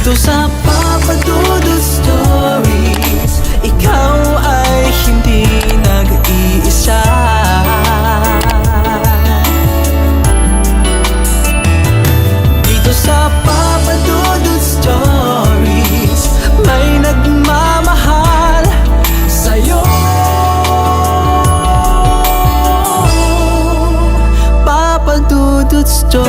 Dito sa Papa Dudut Stories, ikaw ay hindi nag-iisa. Dito sa Papa Dudut Stories, may nagmamahal sa'yo. Papa Dudut Stories,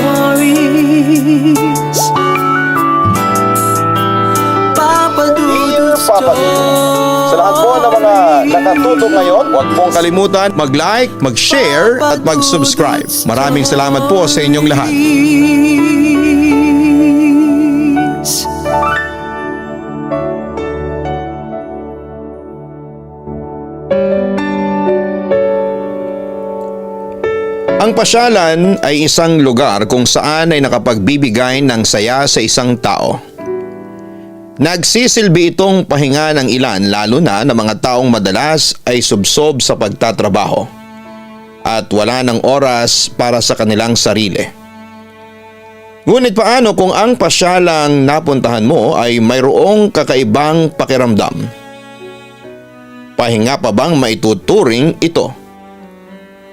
Papa Dudut Stories. Sa lahat po ng mga nakatutok ngayon, huwag pong kalimutan mag-like, mag-share at mag-subscribe. Maraming salamat po sa inyong lahat. Ang pasyalan ay isang lugar kung saan ay nakapagbibigay ng saya sa isang tao. Nagsisilbi itong pahinga ng ilan, lalo na ng mga taong madalas ay subsob sa pagtatrabaho at wala ng oras para sa kanilang sarili. Ngunit paano kung ang pasyalang napuntahan mo ay mayroong kakaibang pakiramdam? Pahinga pa bang maituturing ito?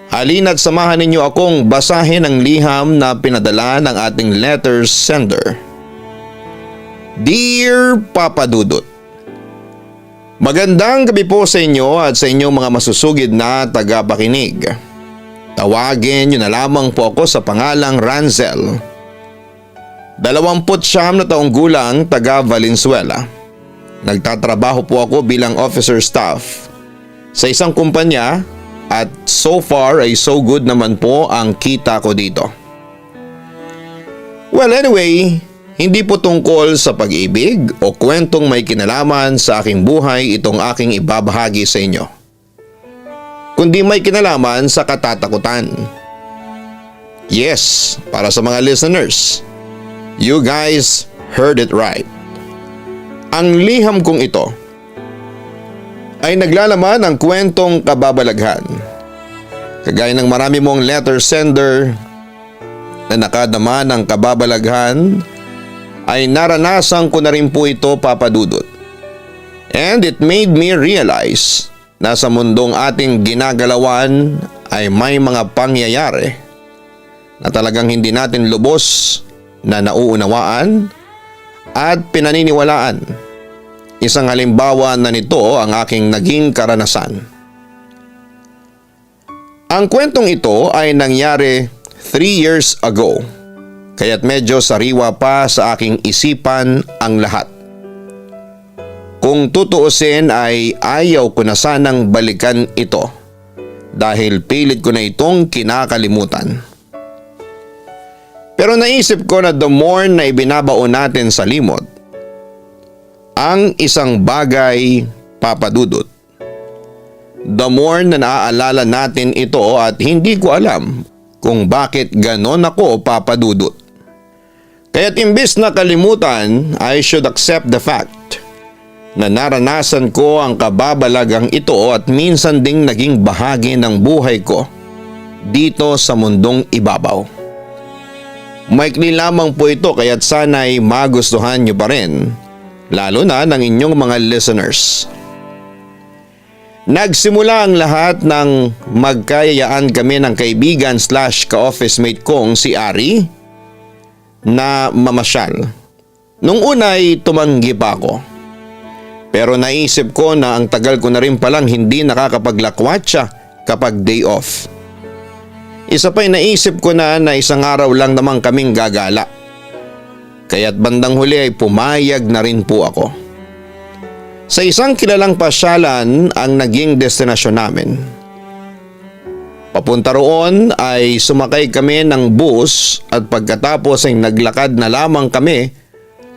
Halina't samahan ninyo akong basahin ang liham na pinadala ng ating letter sender. Dear Papa Dudut, magandang gabi po sa inyo at sa inyong mga masusugid na tagapakinig. Tawagin niyo na lamang po ako sa pangalang Ranzel. 29 na taong gulang, taga Valenzuela. Nagtatrabaho po ako bilang officer staff sa isang kumpanya. At so far ay so good naman po ang kita ko dito. Well anyway, hindi po tungkol sa pag-ibig o kwentong may kinalaman sa aking buhay itong aking ibabahagi sa inyo. Kundi may kinalaman sa katatakutan. Yes, para sa mga listeners, you guys heard it right. Ang liham kong ito ay naglalaman ng kwentong kababalaghan. Kagaya ng marami mong letter sender na nakadama ng kababalaghan, ay naranasan ko na rin po ito, Papa Dudut. And it made me realize na sa mundong ating ginagalawan ay may mga pangyayari na talagang hindi natin lubos na nauunawaan at pinaniniwalaan. Isang halimbawa na nito ang aking naging karanasan. Ang kwentong ito ay nangyari 3 years ago, kaya't medyo sariwa pa sa aking isipan ang lahat. Kung tutuusin ay ayaw ko na sanang balikan ito dahil pilit ko na itong kinakalimutan. Pero naisip ko na the more na ibinabaon natin sa limot ang isang bagay, Papa Dudut, the more na naaalala natin ito at hindi ko alam kung bakit ganon ako, Papa Dudut. Kaya't imbis na kalimutan, I should accept the fact na naranasan ko ang kababalagang ito at minsan ding naging bahagi ng buhay ko dito sa mundong ibabaw. Maikli lamang po ito kaya't sana'y magustuhan nyo pa rin, lalo na ng inyong mga listeners. Nagsimula ang lahat ng magkayayaan kami ng kaibigan / ka-office mate kong si Ari na mamasyal. Nung una ay tumanggi pa ako. Pero naisip ko na ang tagal ko na rin palang hindi nakakapaglakwatsa kapag day off. Isa pa'y naisip ko na isang araw lang naman kaming gagala. Kaya't bandang huli ay pumayag na rin po ako. Sa isang kilalang pasyalan ang naging destinasyon namin. Papunta roon ay sumakay kami ng bus at pagkatapos ay naglakad na lamang kami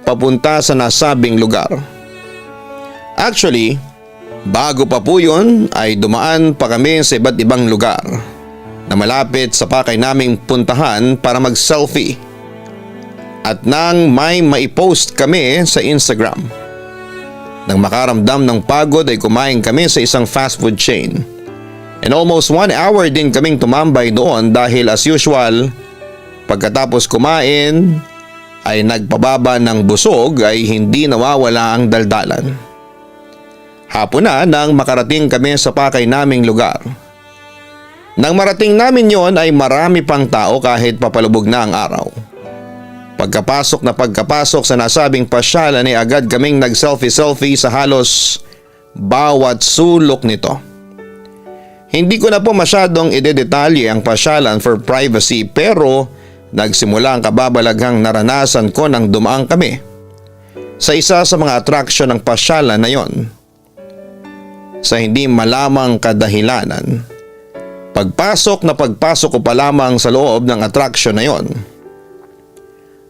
papunta sa nasabing lugar. Actually, bago pa po yun ay dumaan pa kami sa iba't ibang lugar na malapit sa pakay naming puntahan para mag-selfie. At nang may maipost kami sa Instagram, nang makaramdam ng pagod ay kumain kami sa isang fast food chain. And almost 1 hour din kaming tumambay doon dahil as usual, pagkatapos kumain, ay nagpababa ng busog ay hindi nawawala ang daldalan. Hapon na nang makarating kami sa pakay naming lugar. Nang marating namin yon ay marami pang tao kahit papalubog na ang araw. Pagkapasok sa nasabing pasyalan ay agad kaming nag-selfie sa halos bawat sulok nito. Hindi ko na po masyadong idedetalye ang pasyalan for privacy pero nagsimula ang kababalaghang naranasan ko nang dumaan kami sa isa sa mga atraksyon ng pasyalan na yon. Sa hindi malamang kadahilanan, pagpasok ko pa lamang sa loob ng atraksyon na yon,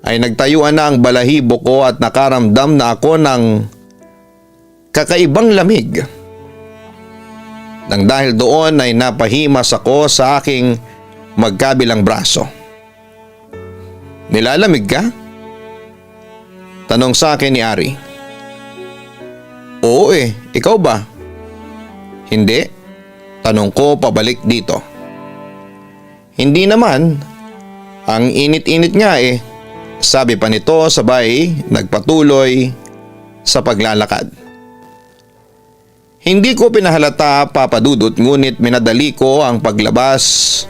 ay nagtayuan na ang balahibo ko at nakaramdam na ako ng kakaibang lamig. Nang dahil doon ay napahimas ako sa aking magkabilang braso. Nilalamig ka? Tanong sa akin ni Ari. Oo ikaw ba? Hindi. Tanong ko pabalik dito. Hindi naman. Ang init-init nga Sabi pa nito sabay nagpatuloy sa paglalakad. Hindi ko pinahalata, Papa Dudut, ngunit minadali ko ang paglabas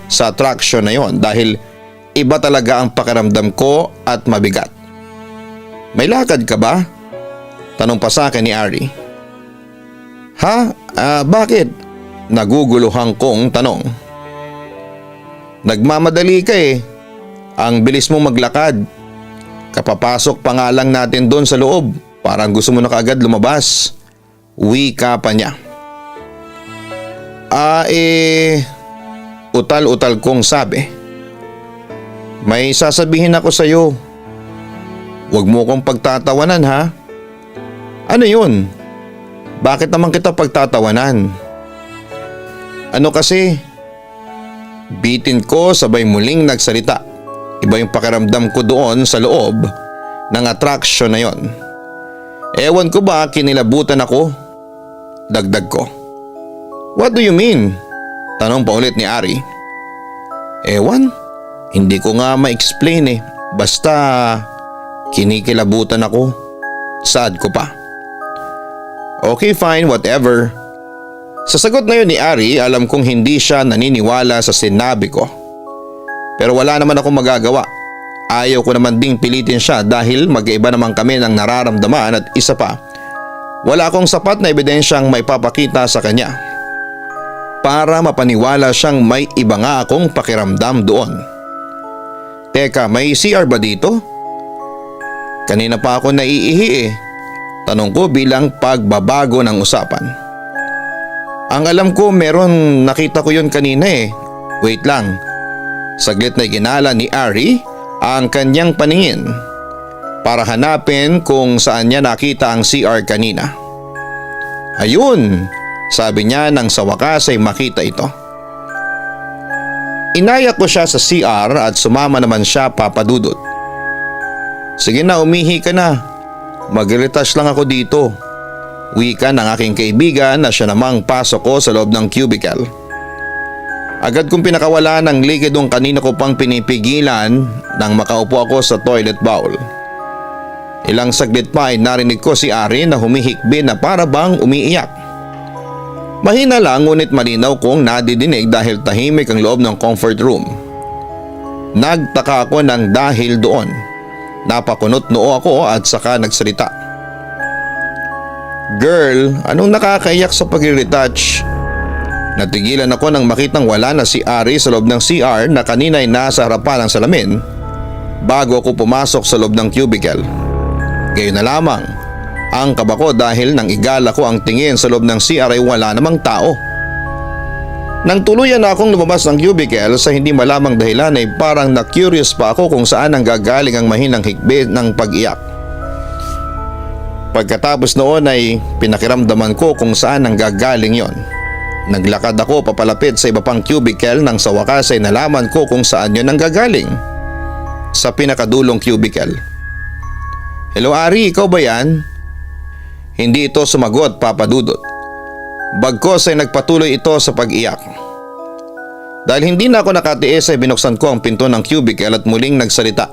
sa attraction na yon dahil iba talaga ang pakiramdam ko at mabigat. May lakad ka ba? Tanong pa sa akin ni Ari. Ha? Bakit? Naguguluhan kong tanong. Nagmamadali ka Ang bilis mo maglakad. Kapapasok pa nga lang natin doon sa loob. Parang gusto mo na kaagad lumabas. Wika pa niya. Utal-utal kong sabi. May sasabihin ako sa iyo. Huwag mo kong pagtatawanan ha. Ano yun? Bakit naman kita pagtatawanan? Ano kasi? Bitin ko sabay muling nagsalita. Iba yung pakiramdam ko doon sa loob ng attraction na yon. Ewan ko ba kinilabutan ako? Dagdag ko. What do you mean? Tanong pa ulit ni Ari. Ewan, hindi ko nga ma-explain Basta kinikilabutan ako. Sad ko pa. Okay fine, whatever. Sa sagot na yun ni Ari, alam kong hindi siya naniniwala sa sinabi ko. Pero wala naman akong magagawa. Ayaw ko naman ding pilitin siya dahil mag-iba naman kami ng nararamdaman at isa pa, wala akong sapat na ebidensyang maipapakita sa kanya para mapaniwala siyang may iba nga akong pakiramdam doon. Teka, may CR ba dito? Kanina pa ako naiihi Tanong ko bilang pagbabago ng usapan. Ang alam ko meron, nakita ko yun kanina Wait lang. Saglit na ginala ni Ari ang kanyang paningin para hanapin kung saan niya nakita ang CR kanina. Ayun, sabi niya nang sa wakas ay makita ito. Inaya ko siya sa CR at sumama naman siya, Papa Dudut. Sige na, umihi ka na. Mag-retouch lang ako dito. Wika ng aking kaibigan na siya namang pasok ko sa loob ng cubicle. Agad kong pinakawala ng likidong kanina ko pang pinipigilan nang makaupo ako sa toilet bowl. Ilang saglit pa ay narinig ko si Ari na humihikbi na para bang umiiyak. Mahina lang ngunit malinaw kong nadidinig dahil tahimik ang loob ng comfort room. Nagtaka ako ng dahil doon. Napakunot noo ako at saka nagsalita. Girl, anong nakakaiyak sa pag-retouch? Natigilan ako nang makitang wala na si Ari sa loob ng CR na kanina ay nasa harapan ng salamin bago ako pumasok sa loob ng cubicle. Gayon na lamang, ang kaba ko dahil nang igala ko ang tingin sa loob ng CR ay wala namang tao. Nang tuluyan na akong lumabas ng cubicle sa hindi malamang dahilan ay parang na-curious pa ako kung saan ang gagaling ang mahinang hikbi ng pag-iyak. Pagkatapos noon ay pinakiramdaman ko kung saan ang gagaling yon. Naglakad ako papalapit sa iba pang cubicle nang sa wakas ay nalaman ko kung saan yon ang gagaling. Sa pinakadulong cubicle. Hello Ari, ikaw ba yan? Hindi ito sumagot, Papa Dudut. Bagkos ay nagpatuloy ito sa pag-iyak. Dahil hindi na ako nakatiis ay binuksan ko ang pinto ng cubicle at muling nagsalita.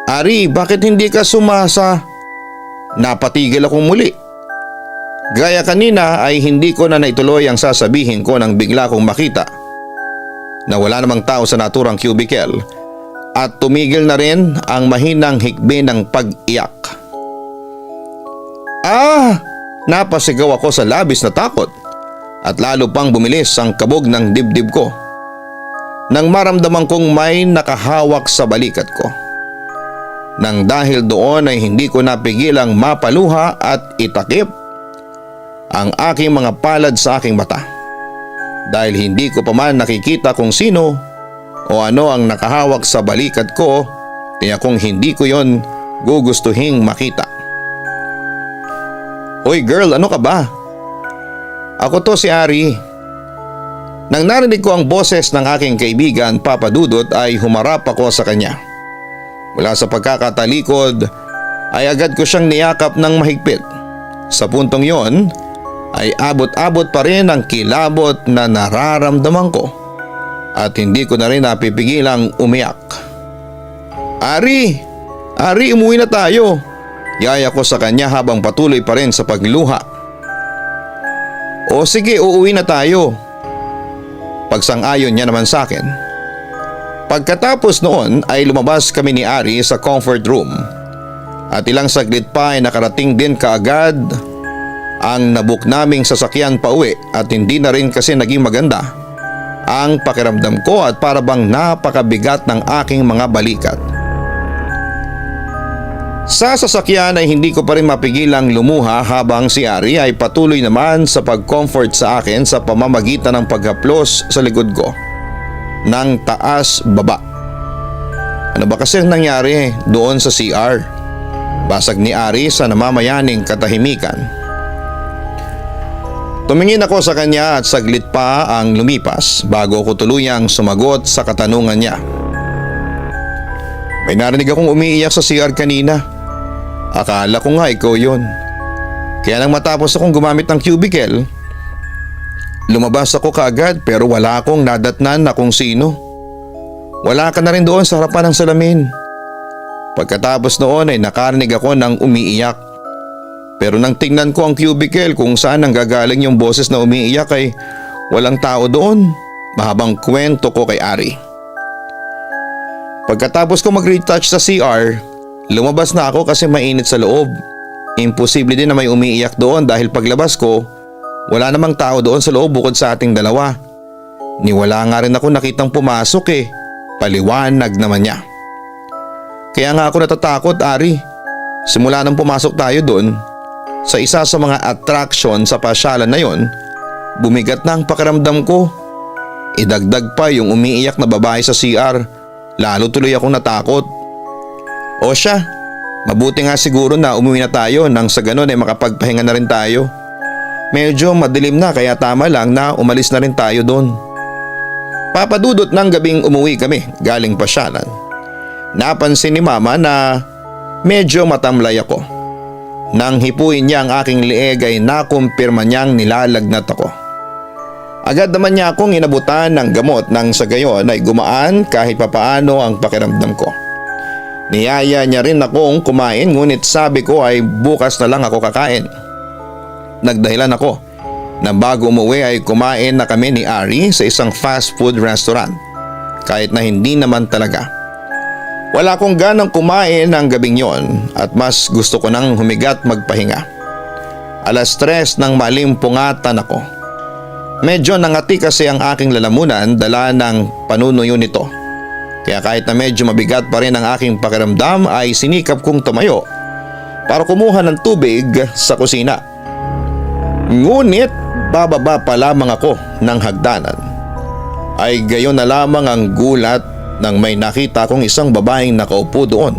Ari, bakit hindi ka sumasa? Napatigil akong muli. Gaya kanina ay hindi ko na naituloy ang sasabihin ko nang bigla kong makita na wala namang tao sa naturang cubicle at tumigil na rin ang mahinang hikbi ng pag-iyak. Napasigaw ako sa labis na takot at lalo pang bumilis ang kabog ng dibdib ko nang maramdaman kong may nakahawak sa balikat ko. Nang dahil doon ay hindi ko napigilang mapaluha at itakip ang aking mga palad sa aking mata. Dahil hindi ko pa man nakikita kung sino o ano ang nakahawak sa balikat ko, tiyak kong hindi ko yon gugustuhing makita. Hoy girl, ano ka ba? Ako to si Ari. Nang narinig ko ang boses ng aking kaibigan Papa Dudut ay humarap ako sa kanya. Mula sa pagkakatalikod ay agad ko siyang niyakap ng mahigpit. Sa puntong yon ay abot-abot pa rin ang kilabot na nararamdaman ko at hindi ko na rin napipigilang umiyak. Ari, umuwi na tayo. Yaya ko sa kanya habang patuloy pa rin sa pagluha. O sige, uuwi na tayo. Pagsang-ayon niya naman sa akin. Pagkatapos noon ay lumabas kami ni Ari sa comfort room at ilang saglit pa ay nakarating din kaagad ang nabook naming sasakyan pa uwi at hindi na rin kasi naging maganda ang pakiramdam ko at para bang napakabigat ng aking mga balikat. Sa sasakyan ay hindi ko pa rin mapigilang lumuha habang si Ari ay patuloy naman sa pag-comfort sa akin sa pamamagitan ng paghaplos sa likod ko ng taas baba. Ano ba kasi ang nangyari doon sa CR? Basag ni Ari sa namamayaning katahimikan. Tumingin ako sa kanya at saglit pa ang lumipas bago ko tuluyang sumagot sa katanungan niya. May narinig akong umiiyak sa CR kanina. Akala ko nga ikaw yun. Kaya nang matapos akong gumamit ng cubicle, lumabas ako kaagad pero wala akong nadatnan na kung sino. Wala ka na rin doon sa harapan ng salamin. Pagkatapos noon ay nakarinig ako ng umiiyak. Pero nang tingnan ko ang cubicle kung saan nanggagaling yung boses na umiiyak ay walang tao doon. Mahabang kwento ko kay Ari. Pagkatapos ko mag-retouch sa CR, lumabas na ako kasi mainit sa loob. Imposible din na may umiiyak doon dahil paglabas ko, wala namang tao doon sa loob bukod sa ating dalawa. Niwala nga rin ako nakitang pumasok eh. Paliwanag naman niya. Kaya nga ako natatakot, Ari. Simula nang pumasok tayo doon, sa isa sa mga attraction sa pasyalan na yon, bumigat na ang pakiramdam ko. Idagdag pa yung umiiyak na babae sa CR, lalo tuloy akong natakot. O siya, mabuti nga siguro na umuwi na tayo nang sa ganun ay makapagpahinga na rin tayo. Medyo madilim na kaya tama lang na umalis na rin tayo doon. Papadudot ng gabing umuwi kami galing pasyalan. Napansin ni Mama na medyo matamlay ako. Nang hipuin niya ang aking leeg ay nakumpirma niyang nilalagnat ako. Agad naman niya akong inabutan ng gamot nang sa gayon ay gumaan kahit papaano ang pakiramdam ko. Niyaya niya rin akong kumain ngunit sabi ko ay bukas na lang ako kakain. Nagdahilan ako na bago umuwi ay kumain na kami ni Ari sa isang fast food restaurant kahit na hindi naman talaga. Wala akong ganang kumain ng gabing yon at mas gusto ko nang humigat magpahinga. 3:00 nang malimpungatan ako. Medyo nangati kasi ang aking lalamunan dala ng panunuyo nito. Kaya kahit na medyo mabigat pa rin ang aking pakiramdam ay sinikap kong tumayo para kumuha ng tubig sa kusina. Ngunit bababa pa lamang ako ng hagdanan ay gayon na lamang ang gulat nang may nakita kong isang babaeng nakaupo doon.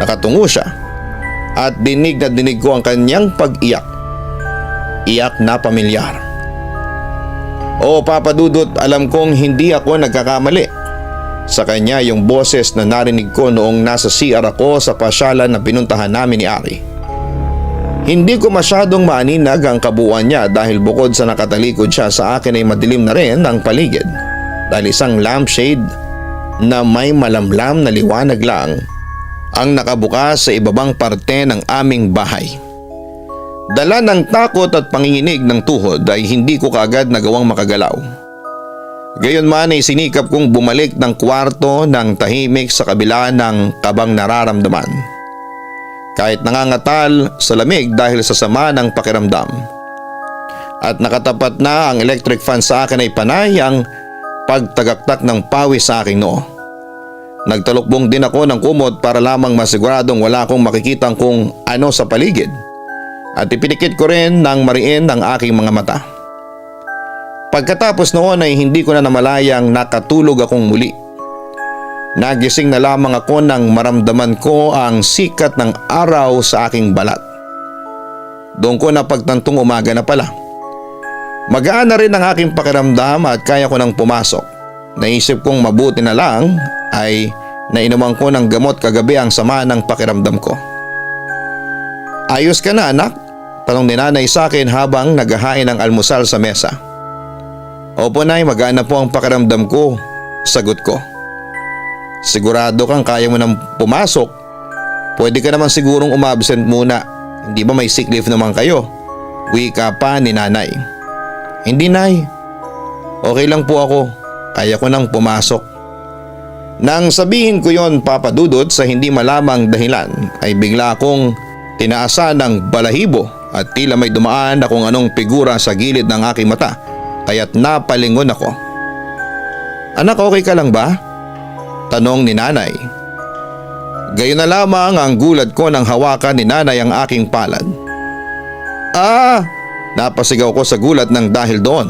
Nakatungo siya at dinig na dinig ko ang kanyang pag-iyak. Iyak na pamilyar. O Papa Dudut, alam kong hindi ako nagkakamali. Sa kanya yung boses na narinig ko noong nasa CR ako sa pasyalan na pinuntahan namin ni Ari. Hindi ko masyadong maaninag ang kabuuan niya dahil bukod sa nakatalikod siya sa akin ay madilim na rin ang paligid dahil isang lampshade na may malamlam na liwanag lang ang nakabukas sa ibabang parte ng aming bahay. Dala ng takot at panginginig ng tuhod ay hindi ko kaagad nagawang makagalaw. Gayunman ay sinikap kong bumalik ng kwarto ng tahimik sa kabila ng kabang nararamdaman. Kahit nangangatal sa lamig dahil sa sama ng pakiramdam. At nakatapat na ang electric fan sa akin ay panay ang pagtagaktak ng pawis sa aking noo. Nagtalukbong din ako ng kumot para lamang masiguradong wala akong makikitang kung ano sa paligid. At ipinikit ko rin ng mariin ang aking mga mata. Pagkatapos noon ay hindi ko na namalayang nakatulog akong muli. Nagising na lamang ako nang maramdaman ko ang sikat ng araw sa aking balat. Doon ko napagtantong umaga na pala. Magaan na rin ang aking pakiramdam at kaya ko nang pumasok. Naisip kong mabuti na lang ay nainuman ko ng gamot kagabi ang sama ng pakiramdam ko. Ayos ka na anak? Tanong ni nanay sa akin habang naghahain ng almusal sa mesa. Opo nay, magaan na po ang pakiramdam ko, sagot ko. Sigurado kang kaya mo nang pumasok? Pwede ka naman sigurong umabsent muna. Hindi ba may sick leave naman kayo? Wika pa ni nanay. Hindi nay. Okay lang po ako. Kaya ko nang pumasok. Nang sabihin ko yon papadudot sa hindi malamang dahilan ay bigla akong tinaasan ng balahibo at tila may dumaan na kung anong figura sa gilid ng aking mata kaya't napalingon ako. Anak, okay ka lang ba? Tanong ni nanay. Gayon na lamang ang gulat ko nang hawakan ni nanay ang aking palad. Napasigaw ko sa gulat ng dahil doon.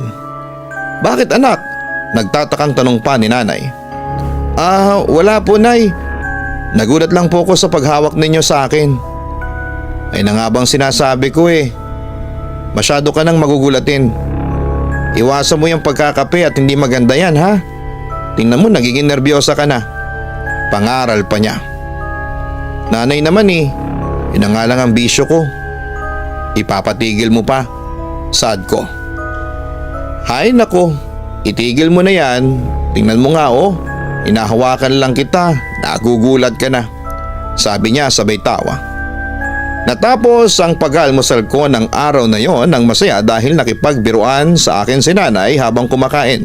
Bakit anak? Nagtatakang tanong pa ni nanay. Wala po nay. Nagulat lang po ako sa paghawak ninyo sa akin. Ay na nga bang sinasabi ko eh. Masyado ka nang magugulatin. Iwasan mo yung pagkakape at hindi maganda yan ha. Tingnan mo nagiging nervyosa ka na. Pangaral pa niya. Nanay naman eh. Yun nga lang ang bisyo ko. Ipapatigil mo pa. Sad ko. Hay nako. Itigil mo na yan. Tingnan mo nga oh. Inahawakan lang kita. Nagugulat ka na. Sabi niya sabay tawa. Natapos ang pag-almusal ko ng araw na yon ng masaya dahil nakipagbiruan sa akin si nanay habang kumakain.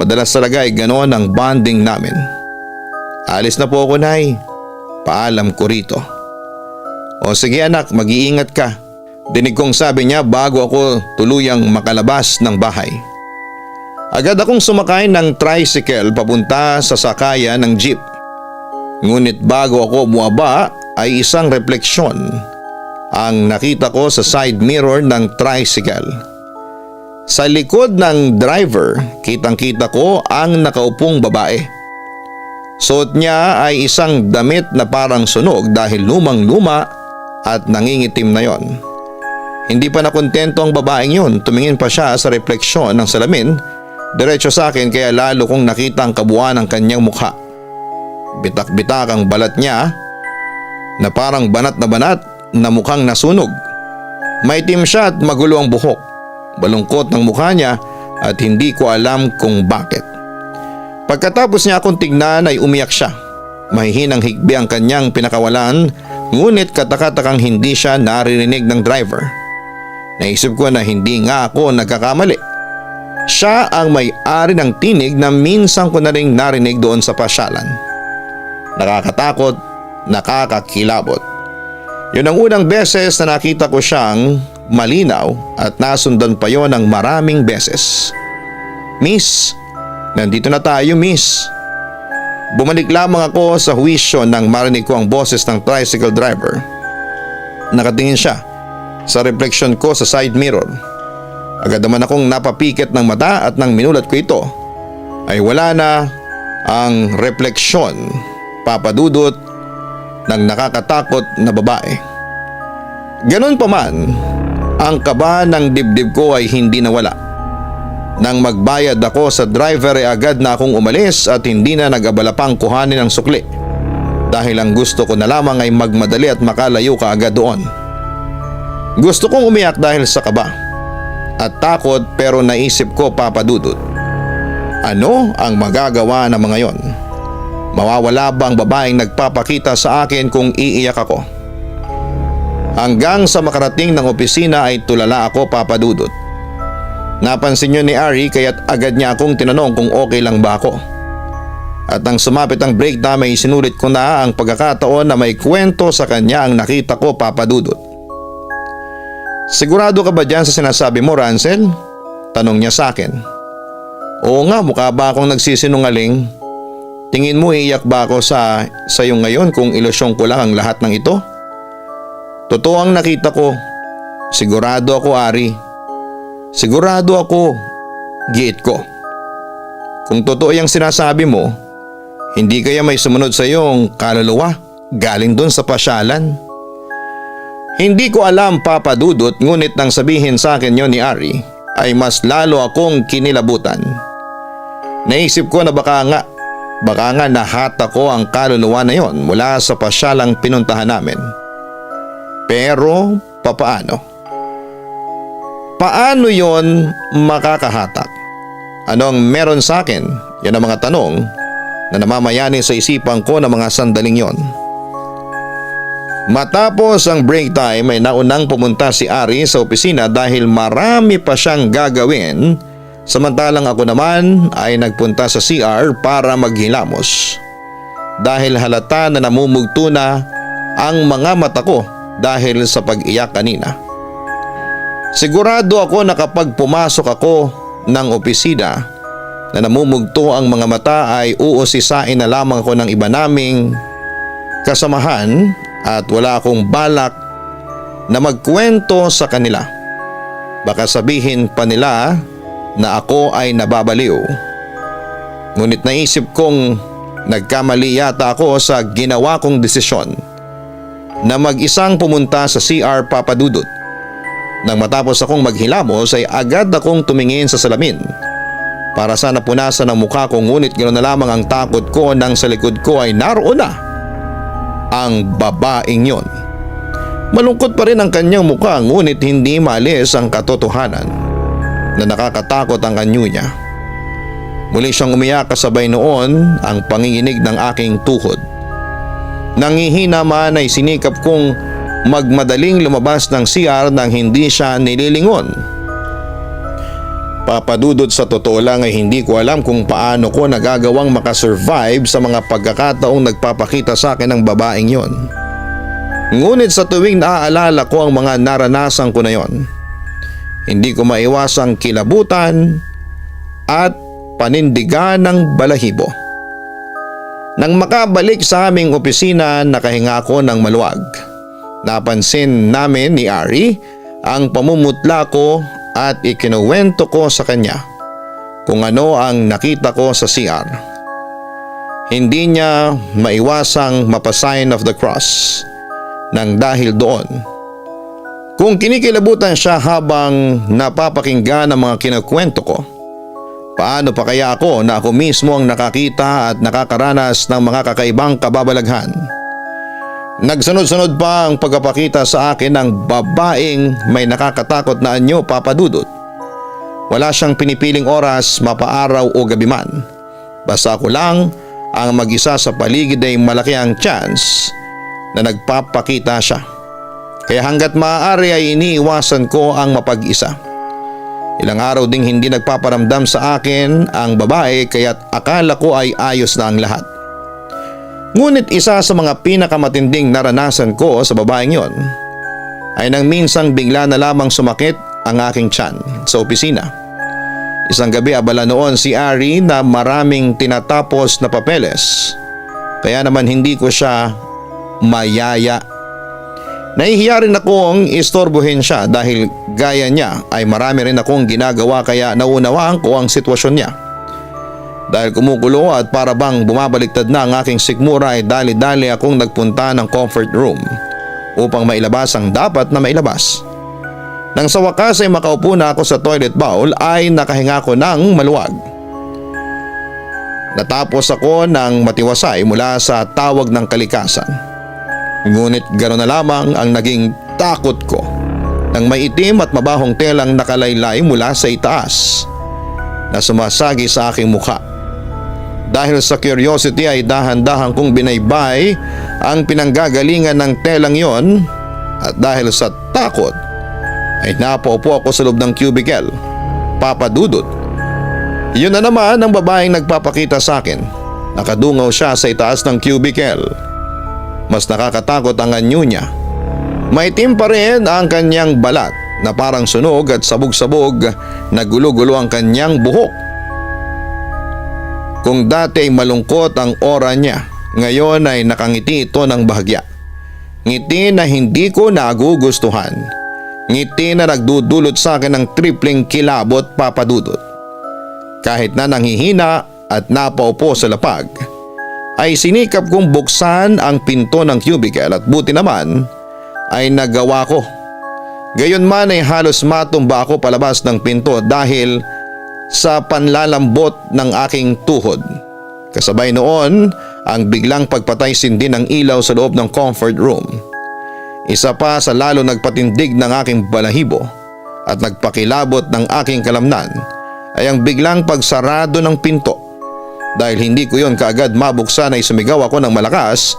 Madalas talaga ay ganoon ang bonding namin. Alis na po ako nay. Paalam ko rito. O sige anak, mag-iingat ka. Dinig kong sabi niya bago ako tuluyang makalabas ng bahay. Agad akong sumakay ng tricycle papunta sa sakayan ng jeep. Ngunit bago ako bumaba ay isang refleksyon ang nakita ko sa side mirror ng tricycle. Sa likod ng driver, kitang-kita ko ang nakaupong babae. Suot niya ay isang damit na parang sunog dahil lumang-luma at nangingitim na yon. Hindi pa nakontento ang babaeng yun, tumingin pa siya sa refleksyon ng salamin, diretso sa akin kaya lalo kong nakita ang kabuuan ng kanyang mukha. Bitak-bitak ang balat niya na parang banat na mukhang nasunog. Maitim siya at magulo ang buhok. Balungkot ng mukha niya at hindi ko alam kung bakit. Pagkatapos niya akong tignan ay umiyak siya. Mahihinang higbi ang kanyang pinakawalan ngunit katakatakang hindi siya naririnig ng driver. Naisip ko na hindi nga ako nagkakamali. Siya ang may-ari ng tinig na minsan ko na ring narinig doon sa pasyalan. Nakakatakot, nakakakilabot. Yun ang unang beses na nakita ko siyang malinaw at nasundan pa yon ng maraming beses. Miss, nandito na tayo miss. Bumalik lamang ako sa huwisyo nang marinig ko ang boses ng tricycle driver. Nakatingin siya sa refleksyon ko sa side mirror. Agad naman akong napapikit ng mata at nang minulat ko ito ay wala na ang refleksyon, papadudot ng nakakatakot na babae. Ganon pa man, ang kaba ng dibdib ko ay hindi nawala. Nang magbayad ako sa driver ay agad na akong umalis at hindi na nag-abala pang kuhanin ang sukli. Dahil ang gusto ko na lamang ay magmadali at makalayo kaagad doon. Gusto kong umiyak dahil sa kaba at takot pero naisip ko papadudot. Ano ang magagawa ng mga yon? Mawawala ba ang babaeng nagpapakita sa akin kung iiyak ako? Hanggang sa makarating ng opisina ay tulala ako, Papa Dudut. Napansin niyo ni Ari kaya't agad niya akong tinanong kung okay lang ba ako. At nang sumapit ang break time ay sinulit ko na ang pagkakataon na may kwento sa kanya ang nakita ko, Papa Dudut. Sigurado ka ba dyan sa sinasabi mo, Ransel? Tanong niya sa akin. Oo nga, mukha ba akong nagsisinungaling? Tingin mo iiyak ba ako sa iyo ngayon kung ilusyon ko lang ang lahat ng ito? Totoo ang nakita ko. Sigurado ako, Ari. Sigurado ako, giit ko. Kung totoo yung sinasabi mo, hindi kaya may sumunod sa iyong kaluluwa galing dun sa pasyalan? Hindi ko alam, Papa Dudut, ngunit nang sabihin sa akin yon ni Ari ay mas lalo akong kinilabutan. Naisip ko na baka nga nahata ko ang kaluluwa na yon mula sa pasyalang pinuntahan namin. Pero papaano? Paano yon makakahatak? Ano ang meron sa akin? Yan ang mga tanong na namamayani sa isipan ko ng mga sandaling yon. Matapos ang break time ay naunang pumunta si Ari sa opisina dahil marami pa siyang gagawin, samantalang ako naman ay nagpunta sa CR para maghilamos. Dahil halata na namumugto na ang mga mata ko dahil sa pag-iyak kanina. Sigurado ako na kapag pumasok ako ng opisina na namumugto ang mga mata ay uusisain na lamang ako ng iba naming kasamahan at wala akong balak na magkwento sa kanila. Baka sabihin pa nila na ako ay nababaliw. Ngunit naisip kong nagkamali yata ako sa ginawa kong desisyon na mag-isang pumunta sa CR, Papa Dudut. Nang matapos akong maghilamos ay agad akong tumingin sa salamin para sana punasan ang mukha ko, ngunit ganoon na lamang ang takot ko nang sa likod ko ay naroon na ang babaeng yon. Malungkot pa rin ang kanyang mukha, ngunit hindi maalis ang katotohanan na nakakatakot ang anyo niya. Muli siyang umiyak kasabay noon ang panginginig ng aking tuhod. Nangihina man ay sinikap kong magmadaling lumabas ng CR nang hindi siya nililingon. Papa Dudut, sa totoo lang ay hindi ko alam kung paano ko nagagawang makasurvive sa mga pagkakataong nagpapakita sa akin ng babaeng yon. Ngunit sa tuwing naaalala ko ang mga naranasan ko na yon, hindi ko maiwasang kilabutan at panindigan ng balahibo. Nang makabalik sa aming opisina, nakahinga ako ng maluwag. Napansin namin ni Ari ang pamumutla ko at ikinuwento ko sa kanya kung ano ang nakita ko sa CR. Hindi niya maiwasang mapasign of the cross nang dahil doon. Kung kinikilabutan siya habang napapakinggan ang mga kinukwento ko, paano pa kaya ako na ako mismo ang nakakita at nakakaranas ng mga kakaibang kababalaghan? Nagsunod-sunod pa ang pagpapakita sa akin ng babaeng may nakakatakot na anyo, Papa Dudut. Wala siyang pinipiling oras, mapaaraw o gabi man. Basta ako lang ang mag-isa sa paligid ay malaki ang chance na nagpapakita siya. Kaya hanggat maaari ay iniiwasan ko ang mapag-isa. Ilang araw ding hindi nagpaparamdam sa akin ang babae kaya't akala ko ay ayos na ang lahat. Ngunit isa sa mga pinakamatinding naranasan ko sa babaeng yon ay nang minsang bigla na lamang sumakit ang aking tiyan sa opisina. Isang gabi abala noon si Ari na maraming tinatapos na papeles, kaya naman hindi ko siya mayaya. Nahihiya rin akong istorbohin siya dahil gaya niya ay marami rin akong ginagawa, kaya naunawaan ko ang sitwasyon niya. Dahil kumukulo at para bang bumabaliktad na ang aking sikmura ay dali-dali akong nagpunta ng comfort room upang mailabas ang dapat na mailabas. Nang sa wakas ay makaupo na ako sa toilet bowl ay nakahinga ko ng maluwag. Natapos ako ng matiwasay mula sa tawag ng kalikasan. Ngunit gano'n na lamang ang naging takot ko nang may itim at mabahong telang nakalaylay mula sa itaas na sumasagi sa aking mukha. Dahil sa curiosity ay dahan-dahan kong binaybay ang pinanggagalingan ng telang yon at dahil sa takot ay napaupo ako sa loob ng cubicle. Papa Dudut, yun na naman ang babaeng nagpapakita sa akin. Nakadungaw siya sa itaas ng cubicle. Mas nakakatakot ang anyo niya. Maitim pa rin ang kanyang balat na parang sunog at sabog-sabog na gulo-gulo ang kanyang buhok. Kung dati ay malungkot ang aura niya, ngayon ay nakangiti ito ng bahagya. Ngiti na hindi ko nagugustuhan. Ngiti na nagdudulot sa akin ng tripling kilabot, Papa Dudut. Kahit na nanghihina at napaupo sa lapag, ay sinikap kong buksan ang pinto ng cubicle at buti naman ay nagawa ko. Gayon man ay halos matumba ako palabas ng pinto dahil sa panlalambot ng aking tuhod. Kasabay noon ang biglang pagpatay-sindi ng ilaw sa loob ng comfort room. Isa pa sa lalo nagpatindig ng aking balahibo at nagpakilabot ng aking kalamnan ay ang biglang pagsarado ng pinto. Dahil hindi ko yon kaagad mabuksan ay sumigaw ako ng malakas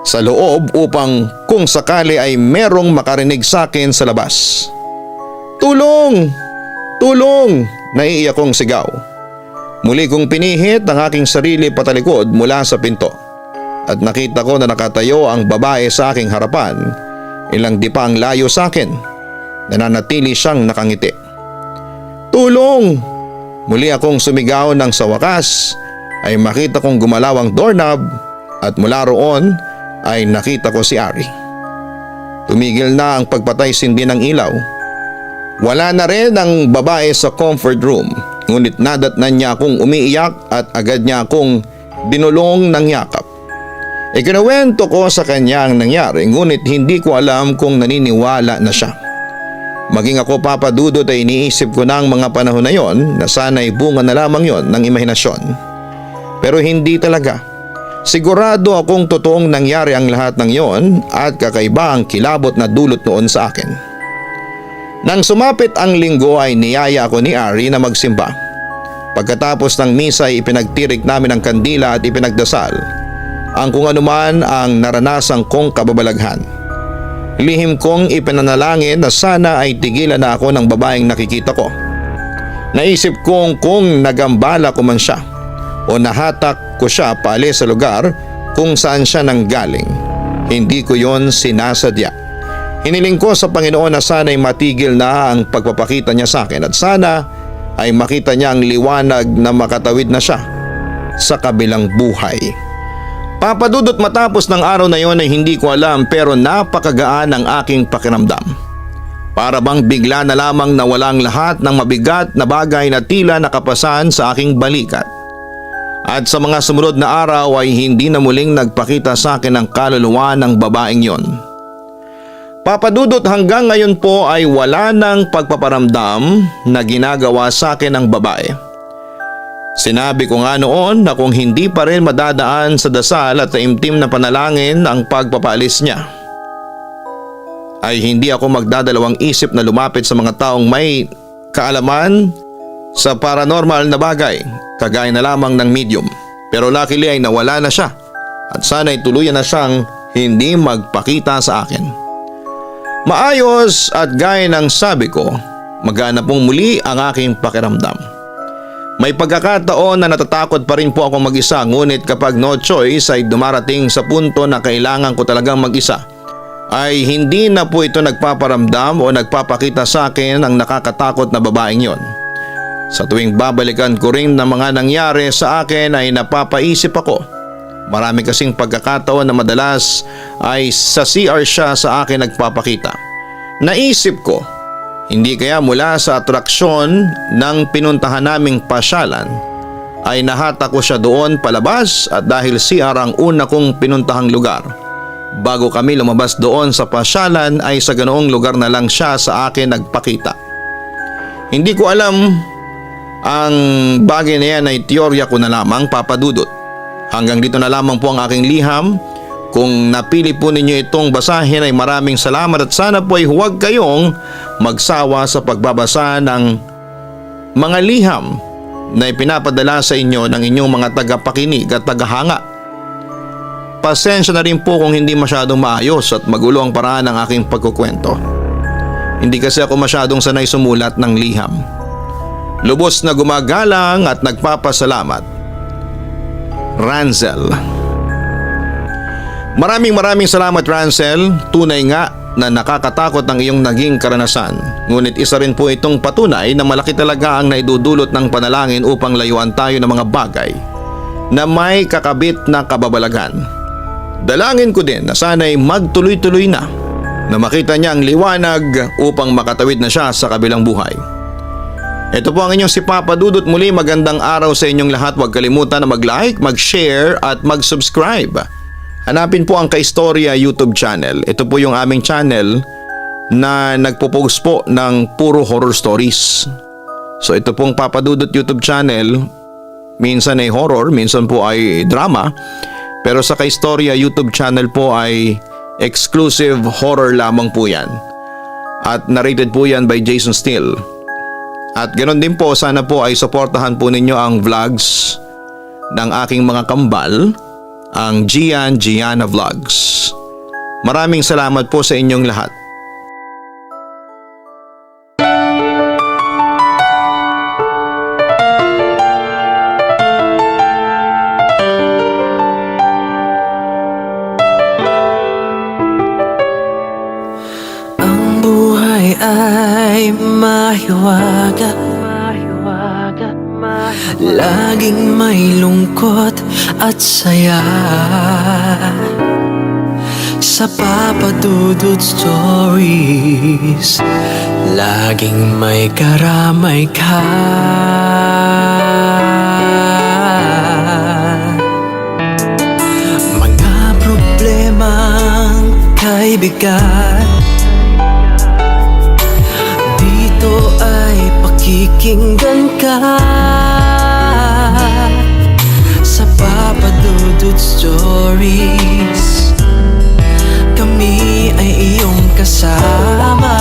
sa loob upang kung sakali ay merong makarinig sa akin sa labas. "Tulong! Tulong!" Naiiyak kong sigaw. Muli kong pinihit ang aking sarili patalikod mula sa pinto at nakita ko na nakatayo ang babae sa aking harapan. Ilang di pa ang layo sa akin. Nananatili siyang nakangiti. "Tulong!" Muli akong sumigaw nang sa wakas ay makita kong gumalaw ang doorknob at mula roon ay nakita ko si Ari. Tumigil na ang pagpatay-sindi ng ilaw. Wala na rin ang babae sa comfort room, ngunit nadatnan niya akong umiiyak at agad niya akong binulong ng yakap. Ikinuwento ko sa kanya ang nangyari, ngunit hindi ko alam kung naniniwala na siya. Maging ako, Papa Dudut, ay iniisip ko na ang mga panahon na yon na sana'y bunga na lamang yon ng imahinasyon. Pero hindi talaga. Sigurado akong totoong nangyari ang lahat ng yon at kakaiba ang kilabot na dulot noon sa akin. Nang sumapit ang linggo ay niyaya ako ni Ari na magsimba. Pagkatapos ng misa ay ipinagtirik namin ang kandila at ipinagdasal ang kung anuman ang naranasang kong kababalaghan. Lihim kong ipinanalangin na sana ay tigilan na ako ng babaeng nakikita ko. Naisip kong kung nagambala ko man siya o nahatak ko siya paalis sa lugar kung saan siya nanggaling. Hindi ko yon sinasadya. Hiniling ko sa Panginoon na sana'y matigil na ang pagpapakita niya sa akin at sana ay makita niya ang liwanag na makatawid na siya sa kabilang buhay. Papa Dudut, matapos ng araw na yon ay hindi ko alam pero napakagaan ang aking pakiramdam. Para bang bigla na lamang nawala ang lahat ng mabigat na bagay na tila nakapasan sa aking balikat. At sa mga sumunod na araw ay hindi na muling nagpakita sa akin ang kaluluwa ng babaeng yon. Papa Dudut, hanggang ngayon po ay wala nang pagpaparamdam na ginagawa sa akin ng babae. Sinabi ko nga noon na kung hindi pa rin madadaan sa dasal at taimtim na panalangin ang pagpapaalis niya, ay hindi ako magdadalawang isip na lumapit sa mga taong may kaalaman sa paranormal na bagay, kagaya na lamang ng medium. Pero luckily ay nawala na siya at sana'y tuluyan na siyang hindi magpakita sa akin. Maayos at gaya ng sabi ko, magana pong muli ang aking pakiramdam. May pagkakataon na natatakot pa rin po ako mag-isa, ngunit kapag no choice ay dumarating sa punto na kailangan ko talagang mag-isa, ay hindi na po ito nagpaparamdam o nagpapakita sa akin ang nakakatakot na babaeng yon. Sa tuwing babalikan ko rin na mga nangyari sa akin ay napapaisip ako. Marami kasing pagkakataon na madalas ay sa CR siya sa akin nagpapakita. Naisip ko, hindi kaya mula sa atraksyon ng pinuntahan naming pasyalan ay nahatak ko siya doon palabas at dahil CR ang una kong pinuntahang lugar. Bago kami lumabas doon sa pasyalan ay sa ganoong lugar na lang siya sa akin nagpakita. Hindi ko alam, ang bagay na yan ay teorya ko na lamang, Papa Dudut. Hanggang dito na lamang po ang aking liham. Kung napili po ninyo itong basahin ay maraming salamat at sana po ay huwag kayong magsawa sa pagbabasa ng mga liham na ipinapadala sa inyo ng inyong mga tagapakinig at tagahanga. Pasensya na rin po kung hindi masyadong maayos at magulo ang paraan ng aking pagkukwento. Hindi kasi ako masyadong sanay sumulat ng liham. Lubos na gumagalang at nagpapasalamat. Ransel. Maraming salamat, Ransel. Tunay nga na nakakatakot ang iyong naging karanasan. Ngunit isa rin po itong patunay na malaki talaga ang naidudulot ng panalangin upang layuan tayo ng mga bagay na may kakabit na kababalaghan. Dalangin ko din na sana'y magtuloy-tuloy na makita niya ang liwanag upang makatawid na siya sa kabilang buhay. Ito po ang inyong si Papa Dudut. Muli, magandang araw sa inyong lahat. Huwag kalimutan na mag-like, mag-share at mag-subscribe. Hanapin po ang Kaistorya YouTube channel. Ito po yung aming channel na nagpo-post po ng puro horror stories. So ito pong Papa Dudut YouTube channel, minsan ay horror, minsan po ay drama. Pero sa Kaistorya YouTube channel po ay exclusive horror lamang po yan. At narrated po yan by Jason Steele. At ganoon din po, sana po ay suportahan po ninyo ang vlogs ng aking mga kambal, ang Gianna Vlogs. Maraming salamat po sa inyong lahat. Ang buhay ay mahiwaga, laging may lungkot at saya. Sa Papa Dudut Stories, laging may karamay ka. Mga problemang kaibigan, dito ay pakikinggan ka. Sa Papa Dudut Stories, kami ay iyong kasama.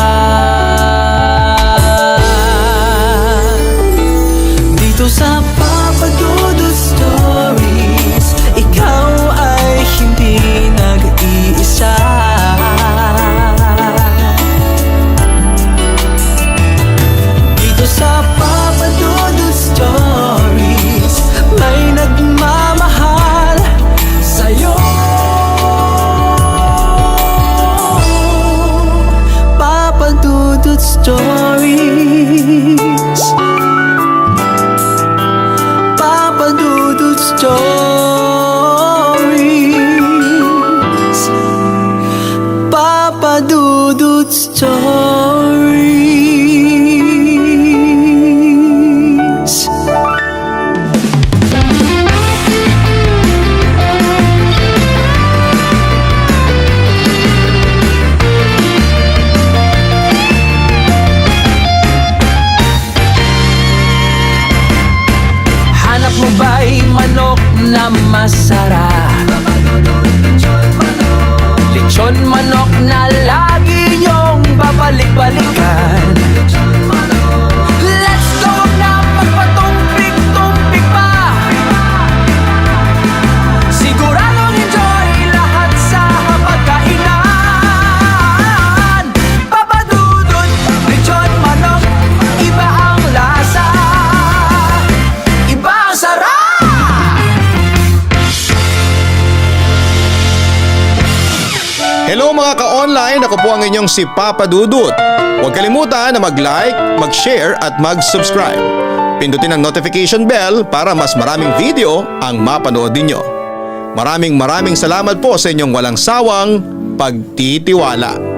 Dito sa Papa Dudut Stories, ikaw ay hindi nag-iisa. Dito sa Papa Dudut Stories, may nagmamahal sa'yo. Papa Dudut Stories, Papa Dudut Stories, Papa Dudut Stories. Hanap mo ba'y manok na masarap? Lechon manok na lagi niyong babalik-balikan. Let's go na magpatumpik-tumpik pa. Siguradong enjoy lahat sa pagkainan. Papa Dudut, lechon manok, iba ang lasa, iba ang sarap. Hello mga ka-online, ako po ang inyong si Papa Dudut. Huwag kalimutan na mag-like, mag-share at mag-subscribe. Pindutin ang notification bell para mas maraming video ang mapanood ninyo. Maraming salamat po sa inyong walang sawang pagtitiwala.